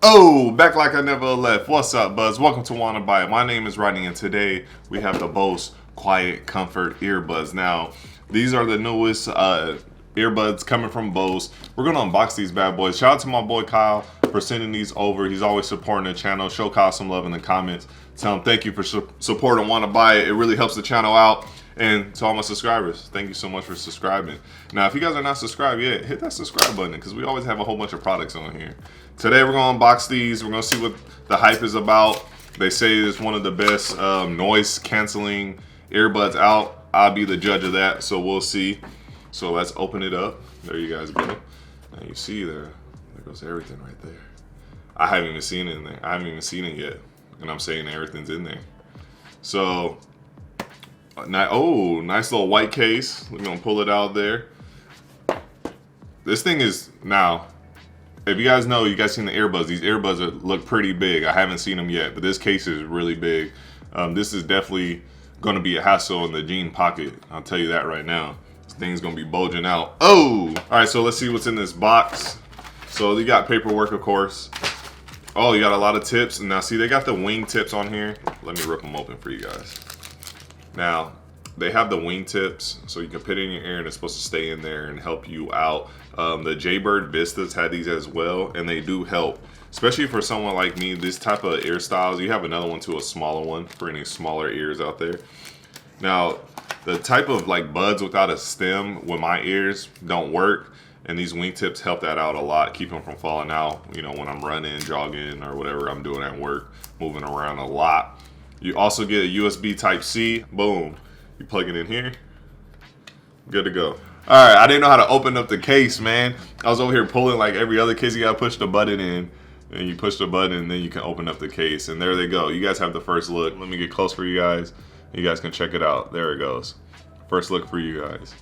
Oh, back like I never left. What's up, Buzz? Welcome to Wanna Buy It. My name is Rodney, and today we have the Bose QuietComfort Earbuds. Now, these are the newest earbuds coming from Bose. We're gonna unbox these bad boys. Shout out to my boy Kyle for sending these over. He's always supporting the channel. Show Kyle some love in the comments. Tell him thank you for supporting Wanna Buy It. It really helps the channel out. And to all my subscribers, thank you so much for subscribing. Now, if you guys are not subscribed yet, hit that subscribe button because we always have a whole bunch of products on here. Today, we're going to unbox these. We're going to see what the hype is about. They say it's one of the best noise canceling earbuds out. I'll be the judge of that, so we'll see. So let's open it up. There you guys go. And you see there goes everything right there. I haven't even seen it in there. I haven't even seen it yet. And I'm saying everything's in there. So, oh, nice little white case. We're gonna pull it out there. This thing is, now, if you guys know, you guys seen the earbuds. These earbuds look pretty big. I haven't seen them yet, but this case is really big. This is definitely gonna be a hassle in the jean pocket. I'll tell you that right now. This thing's gonna be bulging out. Oh! All right, so let's see what's in this box. So you got paperwork, of course. Oh, you got a lot of tips. And now see, they got the wing tips on here. Let me rip them open for you guys. Now, they have the wing tips, so you can put it in your ear and it's supposed to stay in there and help you out. The Jaybird Vistas had these as well, and they do help. Especially for someone like me, this type of ear styles. You have another one too, a smaller one, for any smaller ears out there. Now, the type of like buds without a stem with my ears don't work, and these wing tips help that out a lot, keep them from falling out, you know, when I'm running, jogging, or whatever I'm doing at work, moving around a lot. You also get a USB Type-C. Boom. You plug it in here. Good to go. All right, I didn't know how to open up the case, man. I was over here pulling like every other case. You gotta push the button in, and you push the button, and then you can open up the case. And there they go. You guys have the first look. Let me get close for you guys. You guys can check it out. There it goes. First look for you guys.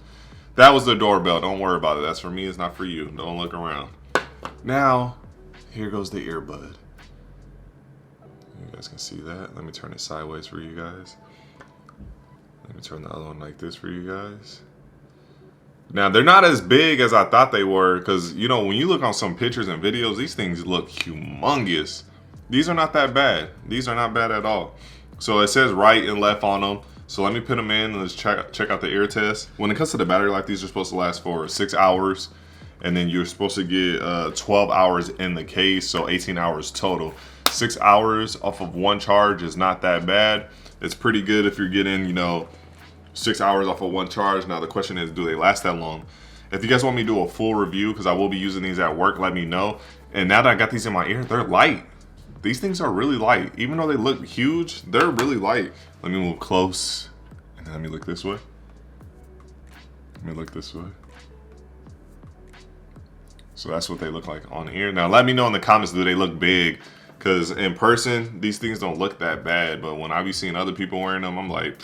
That was the doorbell. Don't worry about it. That's for me. It's not for you. Don't look around. Now, here goes the earbud. You guys can see that. Let me turn it sideways for you guys. Let me turn the other one like this for you guys. Now, they're not as big as I thought they were, because, you know, when you look on some pictures and videos, these things look humongous. These are not that bad. These are not bad at all. So it says right and left on them. So let me put them in and let's check out the ear test. When it comes to the battery life, these are supposed to last for 6 hours. And then you're supposed to get 12 hours in the case, so 18 hours total. 6 hours off of one charge is not that bad. It's pretty good if you're getting, you know, 6 hours off of one charge. Now the question is, do they last that long? If you guys want me to do a full review, because I will be using these at work, let me know. And now that I got these in my ear, they're light. These things are really light. Even though they look huge, they're really light. Let me move close, and then let me look this way. Let me look this way. So that's what they look like on here. Now let me know in the comments, do they look big? Because in person, these things don't look that bad. But when I be seeing other people wearing them, I'm like,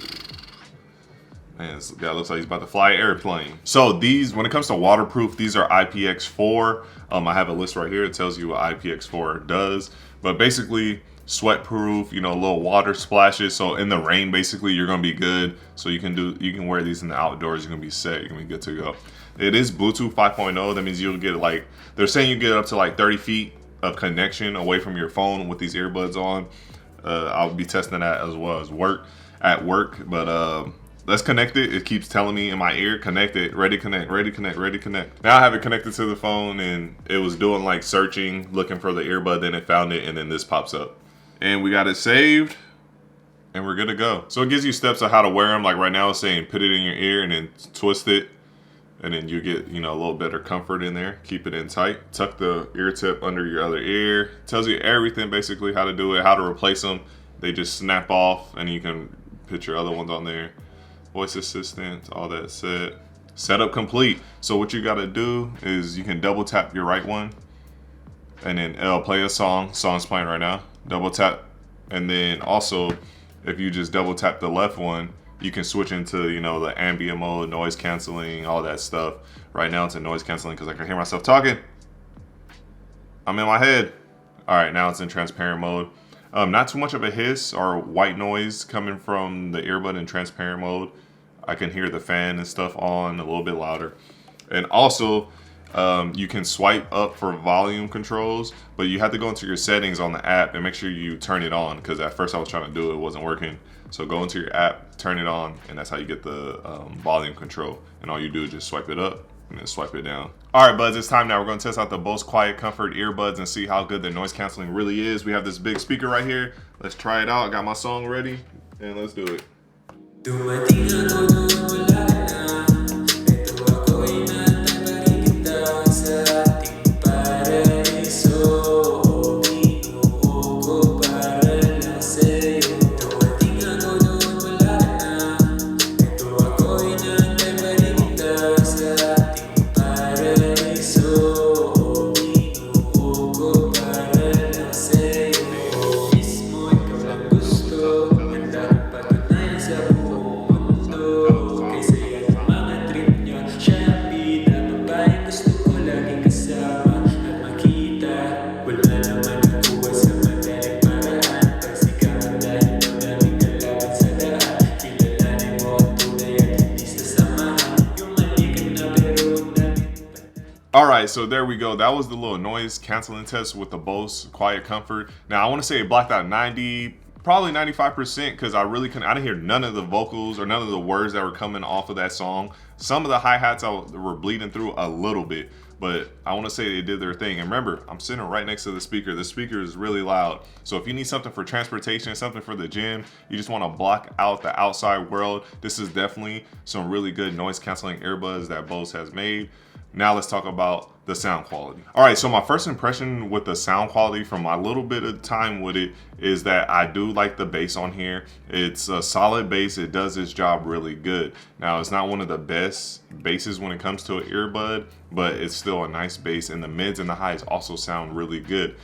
man, this guy looks like he's about to fly an airplane. So these, when it comes to waterproof, these are IPX4. I have a list right here. It tells you what IPX4 does. But basically, sweat proof, you know, little water splashes. So in the rain, basically, you're gonna be good. So you can wear these in the outdoors. You're gonna be set. You're gonna be good to go. It is Bluetooth 5.0. That means you'll get like, they're saying you get up to like 30 feet of connection away from your phone with these earbuds on. I'll be testing that as well as at work. But let's connect it. It keeps telling me in my ear, connect it, ready, connect, ready, connect, ready, connect. Now I have it connected to the phone, and it was doing like searching, looking for the earbud, then it found it, and then this pops up. And we got it saved, and we're good to go. So it gives you steps of how to wear them. Like right now it's saying put it in your ear and then twist it, and then you get, you know, a little better comfort in there. Keep it in tight. Tuck the ear tip under your other ear. Tells you everything basically, how to do it, how to replace them. They just snap off, and you can put your other ones on there. Voice assistant, all that set. Setup complete. So what you gotta do is you can double tap your right one, and then it'll play a song. Song's playing right now. Double tap, and then also if you just double tap the left one, you can switch into, you know, the ambient mode, noise canceling, all that stuff. Right now it's in noise canceling because I can hear myself talking. I'm in my head. All right, now it's in transparent mode. Not too much of a hiss or white noise coming from the earbud in transparent mode. I can hear the fan and stuff on a little bit louder. And also, You can swipe up for volume controls, but you have to go into your settings on the app and make sure you turn it on, because at first I was trying to do it, it wasn't working. So go into your app, turn it on, and that's how you get the volume control. And all you do is just swipe it up and then swipe it down. All right, buds, it's time now. We're gonna test out the Bose QuietComfort Earbuds and see how good the noise canceling really is. We have this big speaker right here. Let's try it out. I got my song ready, and let's do it. All right, so there we go. That was the little noise canceling test with the Bose QuietComfort. Now I want to say it blocked out 90, probably 95%, because I didn't hear none of the vocals or none of the words that were coming off of that song. Some of the hi-hats were bleeding through a little bit, but I want to say they did their thing. And remember, I'm sitting right next to the speaker. The speaker is really loud. So if you need something for transportation, something for the gym, you just want to block out the outside world, this is definitely some really good noise canceling earbuds that Bose has made. Now let's talk about the sound quality. All right, so my first impression with the sound quality from my little bit of time with it is that I do like the bass on here. It's a solid bass. It does its job really good. Now, it's not one of the best basses when it comes to an earbud, but it's still a nice bass, and the mids and the highs also sound really good.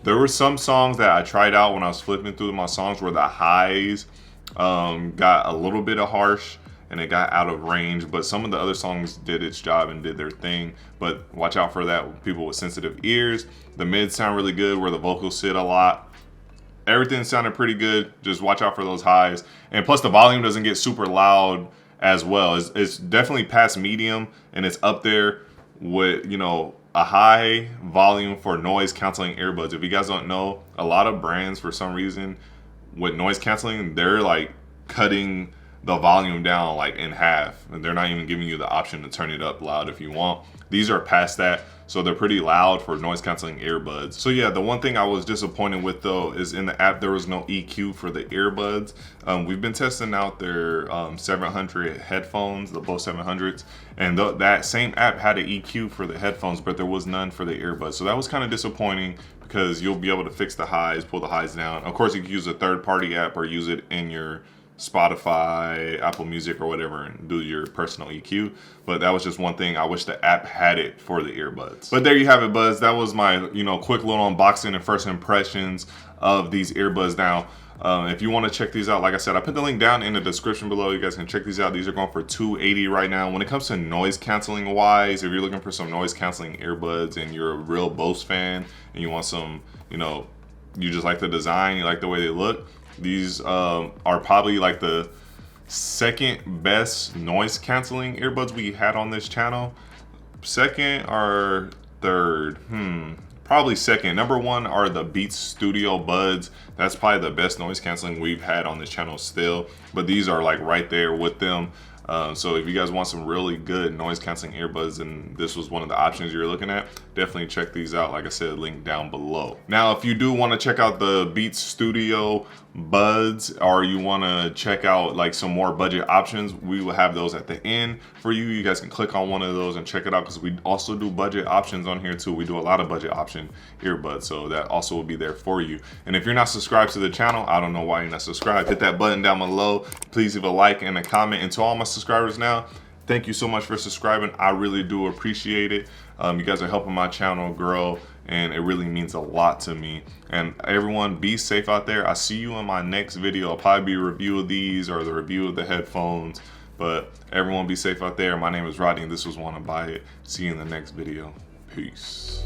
There were some songs that I tried out when I was flipping through my songs where the highs got a little bit of harsh, and it got out of range, but some of the other songs did its job and did their thing. But watch out for that with people with sensitive ears. The mids sound really good where the vocals sit a lot. Everything sounded pretty good. Just watch out for those highs. And plus the volume doesn't get super loud as well. It's definitely past medium, and it's up there with, you know, a high volume for noise canceling earbuds. If you guys don't know, a lot of brands for some reason with noise canceling, they're like cutting the volume down like in half, and they're not even giving you the option to turn it up loud if you want. These are past that, so they're pretty loud for noise canceling earbuds. So yeah, the one thing I was disappointed with though is in the app there was no EQ for the earbuds. We've been testing out their 700 headphones, the Bose 700s, and that same app had an EQ for the headphones, but there was none for the earbuds. So that was kind of disappointing, because you'll be able to fix the highs, pull the highs down. Of course, you can use a third-party app or use it in your Spotify, Apple Music, or whatever, and do your personal EQ. But that was just one thing. I wish the app had it for the earbuds. But there you have it, buds. That was my, quick little unboxing and first impressions of these earbuds. Now, if you want to check these out, like I said, I put the link down in the description below. You guys can check these out. These are going for $280 right now. When it comes to noise canceling wise, if you're looking for some noise canceling earbuds and you're a real Bose fan and you want some, you just like the design, you like the way they look, these are probably like the second best noise canceling earbuds we had on this channel. Second or third? Probably second. Number one are the Beats Studio Buds. That's probably the best noise canceling we've had on this channel still, but these are like right there with them. So if you guys want some really good noise canceling earbuds and this was one of the options you're looking at, definitely check these out. Like I said, link down below. Now, if you do want to check out the Beats Studio Buds, or you want to check out like some more budget options, we will have those at the end for you. You guys can click on one of those and check it out, because we also do budget options on here too. We do a lot of budget option earbuds, so that also will be there for you. And if you're not subscribed to the channel, I don't know why you're not subscribed. Hit that button down below. Please leave a like and a comment. And to all my subscribers now, thank you so much for subscribing. I really do appreciate it. You guys are helping my channel grow, and it really means a lot to me. And everyone, be safe out there. I'll see you in my next video. I'll probably be a review of these or the review of the headphones. But everyone, be safe out there. My name is Rodney, and this was Wanna Buy It. See you in the next video. Peace.